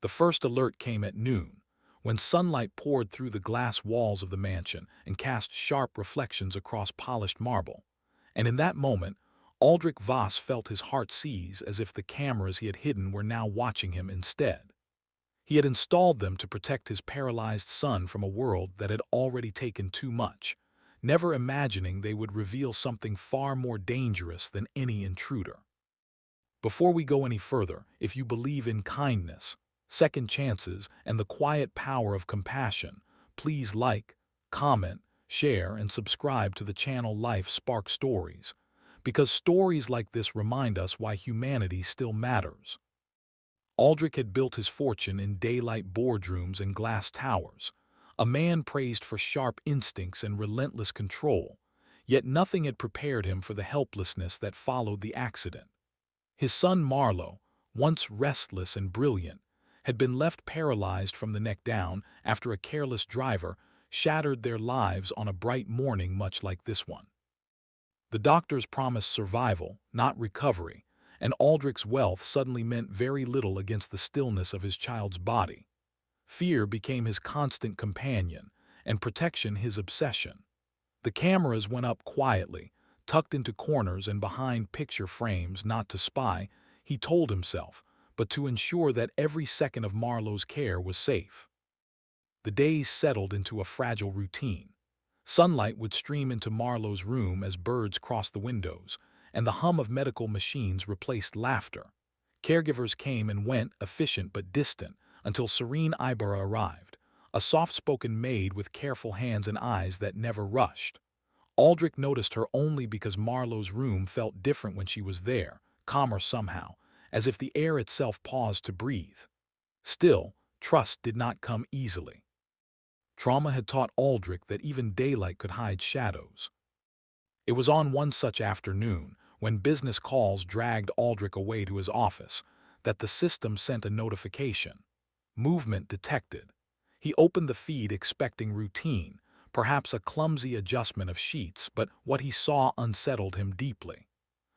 The first alert came at noon, when sunlight poured through the glass walls of the mansion and cast sharp reflections across polished marble. And in that moment, Aldrich Voss felt his heart seize as if the cameras he had hidden were now watching him instead. He had installed them to protect his paralyzed son from a world that had already taken too much, never imagining they would reveal something far more dangerous than any intruder. Before we go any further, if you believe in kindness, second chances, and the quiet power of compassion, please like, comment, share, and subscribe to the channel Life Spark Stories, because stories like this remind us why humanity still matters. Aldrich had built his fortune in daylight boardrooms and glass towers, a man praised for sharp instincts and relentless control, yet nothing had prepared him for the helplessness that followed the accident. His son Marlowe, once restless and brilliant, had been left paralyzed from the neck down after a careless driver shattered their lives on a bright morning much like this one. The doctors promised survival, not recovery, and Aldrich's wealth suddenly meant very little against the stillness of his child's body. Fear became his constant companion, and protection his obsession. The cameras went up quietly, tucked into corners and behind picture frames, not to spy, he told himself, but to ensure that every second of Marlowe's care was safe. The days settled into a fragile routine. Sunlight would stream into Marlowe's room as birds crossed the windows, and the hum of medical machines replaced laughter. Caregivers came and went, efficient but distant, until Serene Ibarra arrived, a soft-spoken maid with careful hands and eyes that never rushed. Aldrich noticed her only because Marlowe's room felt different when she was there, calmer somehow, as if the air itself paused to breathe. Still, trust did not come easily. Trauma had taught Aldrich that even daylight could hide shadows. It was on one such afternoon, when business calls dragged Aldrich away to his office, that the system sent a notification. Movement detected. He opened the feed expecting routine, perhaps a clumsy adjustment of sheets, but what he saw unsettled him deeply.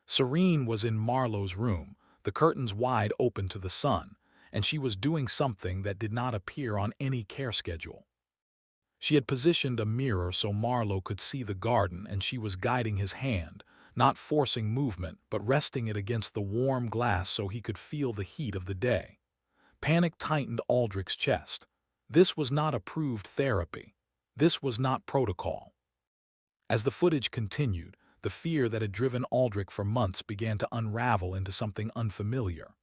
Serene was in Marlowe's room, the curtains wide open to the sun, and she was doing something that did not appear on any care schedule. She had positioned a mirror so Marlowe could see the garden, and she was guiding his hand, not forcing movement, but resting it against the warm glass so he could feel the heat of the day. Panic tightened Aldrich's chest. This was not approved therapy. This was not protocol. As the footage continued, the fear that had driven Aldrich for months began to unravel into something unfamiliar.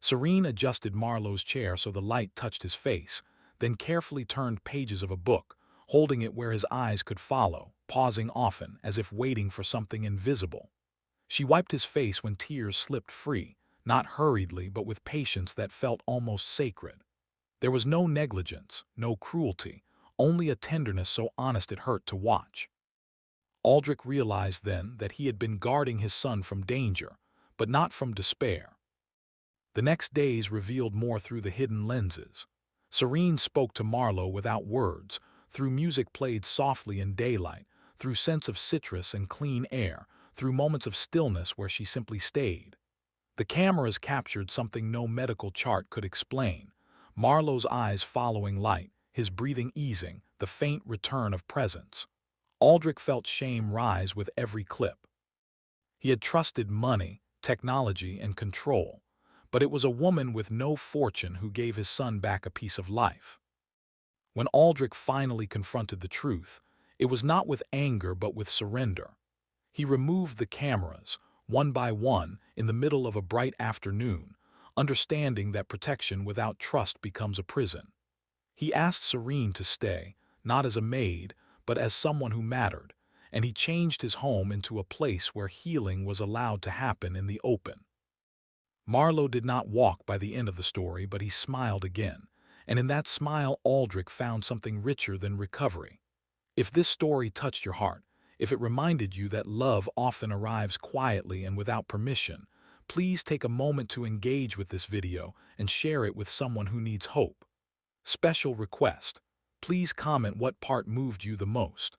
Serene adjusted Marlowe's chair so the light touched his face, then carefully turned pages of a book, holding it where his eyes could follow, pausing often, as if waiting for something invisible. She wiped his face when tears slipped free, not hurriedly but with patience that felt almost sacred. There was no negligence, no cruelty, only a tenderness so honest it hurt to watch. Aldrich realized then that he had been guarding his son from danger, but not from despair. The next days revealed more through the hidden lenses. Serene spoke to Marlowe without words, through music played softly in daylight, through scents of citrus and clean air, through moments of stillness where she simply stayed. The cameras captured something no medical chart could explain. Marlowe's eyes following light, his breathing easing, the faint return of presence. Aldrich felt shame rise with every clip. He had trusted money, technology, and control, but it was a woman with no fortune who gave his son back a piece of life. When Aldrich finally confronted the truth, it was not with anger but with surrender. He removed the cameras, one by one, in the middle of a bright afternoon, understanding that protection without trust becomes a prison. He asked Serene to stay, not as a maid, but as someone who mattered, and he changed his home into a place where healing was allowed to happen in the open. Marlowe did not walk by the end of the story, but he smiled again, and in that smile Aldrich found something richer than recovery. If this story touched your heart, if it reminded you that love often arrives quietly and without permission, please take a moment to engage with this video and share it with someone who needs hope. Special request: please comment what part moved you the most.